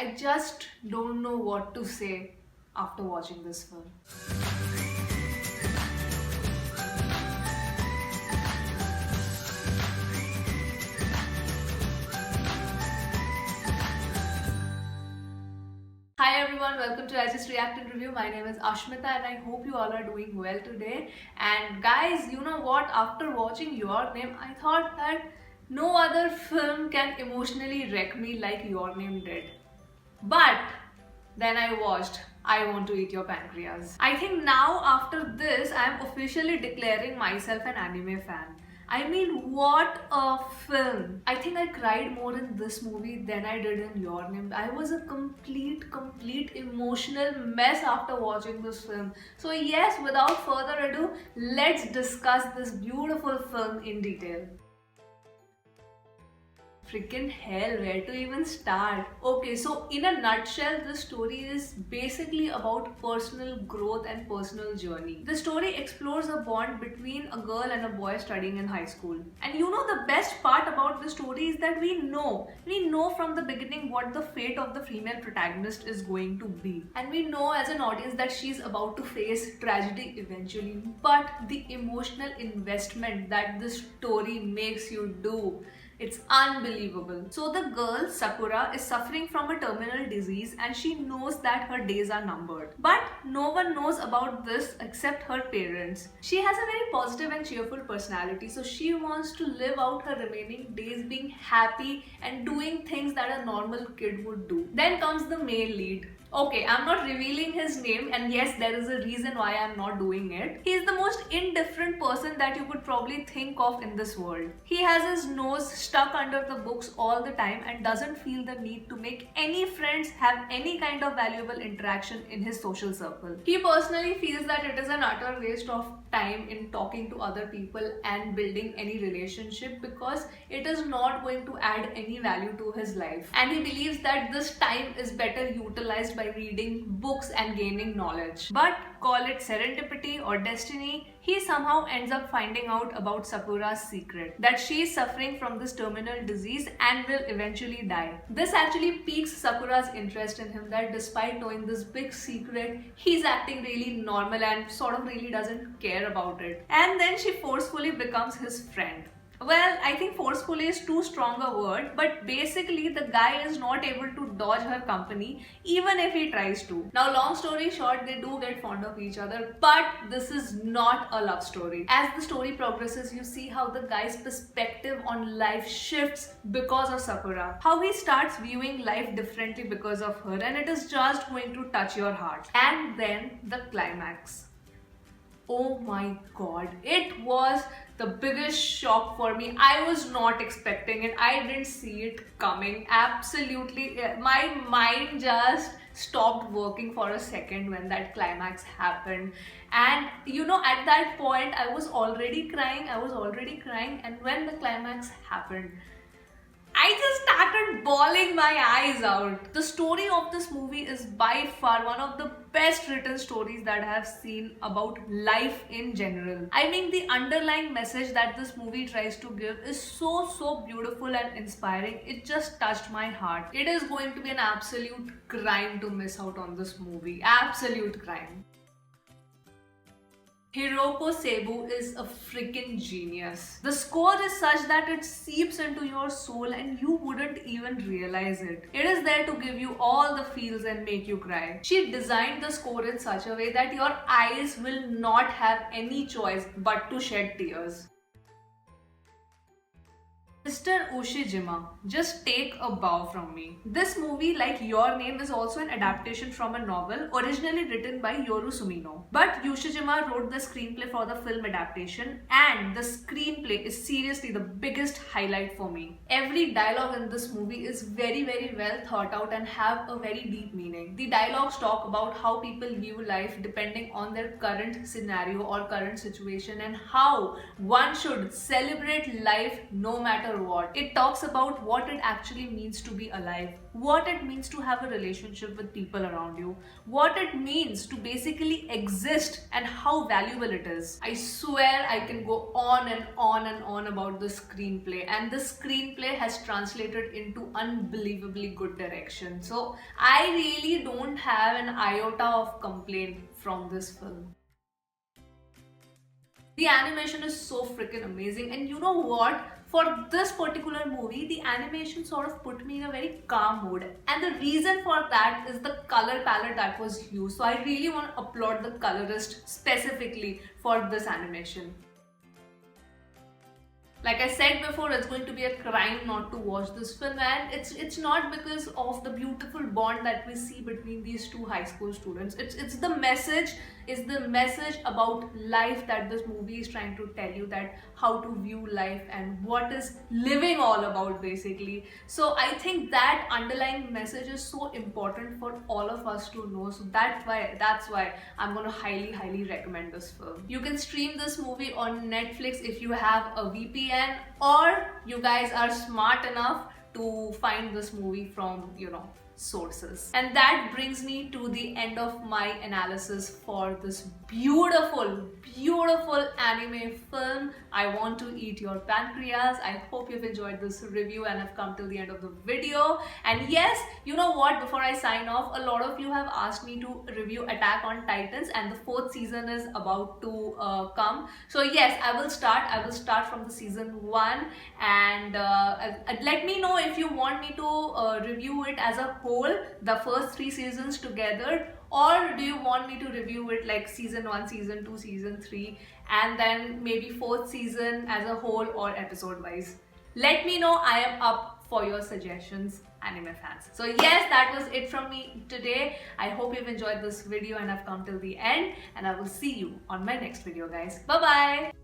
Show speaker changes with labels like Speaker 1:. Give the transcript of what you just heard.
Speaker 1: I just don't know what to say after watching this film. Hi everyone, welcome to I Just React and Review. My name is Ashmita and I hope you all are doing well today. And guys, you know what? After watching Your Name, I thought that no other film can emotionally wreck me like Your Name did. But then I watched I Want to Eat Your Pancreas. I think now after this, I am officially declaring myself an anime fan. I mean, what a film! I think I cried more in this movie than I did in Your Name. I was a complete emotional mess after watching this film. So yes, without further ado, let's discuss this beautiful film in detail. Freaking hell, where to even start? Okay, so in a nutshell, this story is basically about personal growth and personal journey. The story explores a bond between a girl and a boy studying in high school. And you know, the best part about the story is that we know from the beginning what the fate of the female protagonist is going to be. And we know as an audience that she's about to face tragedy eventually. But the emotional investment that this story makes you do, it's unbelievable. So the girl, Sakura, is suffering from a terminal disease and she knows that her days are numbered. But no one knows about this except her parents. She has a very positive and cheerful personality, so she wants to live out her remaining days being happy and doing things that a normal kid would do. Then comes the male lead. Okay, I'm not revealing his name, and yes, there is a reason why I'm not doing it. He is the most indifferent person that you could probably think of in this world. He has his nose stuck under the books all the time and doesn't feel the need to make any friends, have any kind of valuable interaction in his social circle. He personally feels that it is an utter waste of time in talking to other people and building any relationship because it is not going to add any value to his life. And he believes that this time is better utilized by reading books and gaining knowledge. But call it serendipity or destiny, he somehow ends up finding out about Sakura's secret, that she is suffering from this terminal disease and will eventually die. This actually piques Sakura's interest in him, that despite knowing this big secret, he's acting really normal and sort of really doesn't care about it. And then she forcefully becomes his friend. Well, I think forcefully is too strong a word, but basically the guy is not able to dodge her company even if he tries to. Now, long story short, they do get fond of each other, but this is not a love story. As the story progresses, you see how the guy's perspective on life shifts because of Sakura, how he starts viewing life differently because of her, and it is just going to touch your heart. And then the climax. Oh my god, it was the biggest shock for me. I was not expecting it. I didn't see it coming. Absolutely, my mind just stopped working for a second when that climax happened. And you know, at that point, I was already crying. And when the climax happened, I just started bawling my eyes out. The story of this movie is by far one of the best written stories that I have seen about life in general. I mean, the underlying message that this movie tries to give is so beautiful and inspiring. It just touched my heart. It is going to be an absolute crime to miss out on this movie. Absolute crime. Hiroko Seibu is a freaking genius. The score is such that it seeps into your soul and you wouldn't even realize it. It is there to give you all the feels and make you cry. She designed the score in such a way that your eyes will not have any choice but to shed tears. Mr. Ushijima, just take a bow from me. This movie, like Your Name, is also an adaptation from a novel originally written by Yoru Sumino. But Ushijima wrote the screenplay for the film adaptation, and the screenplay is seriously the biggest highlight for me. Every dialogue in this movie is very well thought out and have a very deep meaning. The dialogues talk about how people view life depending on their current scenario or current situation, and how one should celebrate life no matter matter what. It talks about what it actually means to be alive, what it means to have a relationship with people around you, what it means to basically exist, and how valuable it is. I swear I can go on and on and on about the screenplay, and the screenplay has translated into unbelievably good direction. So I really don't have an iota of complaint from this film. The animation is so freaking amazing, and you know what? For this particular movie, the animation sort of put me in a very calm mood, and the reason for that is the color palette that was used. So I really want to applaud the colorist specifically for this animation. Like I said before, it's going to be a crime not to watch this film, and it's not because of the beautiful bond that we see between these two high school students. It's the message, is the message about life that this movie is trying to tell you, that how to view life and what is living all about basically. So I think that underlying message is so important for all of us to know. So that's why I'm gonna highly recommend this film. You can stream this movie on Netflix if you have a VPN, or you guys are smart enough to find this movie from, sources. And that brings me to the end of my analysis for this beautiful anime film, I Want to Eat Your Pancreas. I hope you've enjoyed this review and have come till the end of the video. And yes, you know what, before I sign off, a lot of you have asked me to review Attack on Titans, and the 4th season is about to come. So yes, I will start from the season 1, and let me know if you want me to review it as a whole, the first 3 seasons together, or do you want me to review it like season 1, season 2, season 3, and then maybe 4th season as a whole, or episode wise. Let me know. I am up for your suggestions, anime fans. So yes, that was it from me today. I hope you've enjoyed this video and have come till the end, and I will see you on my next video, guys. Bye bye.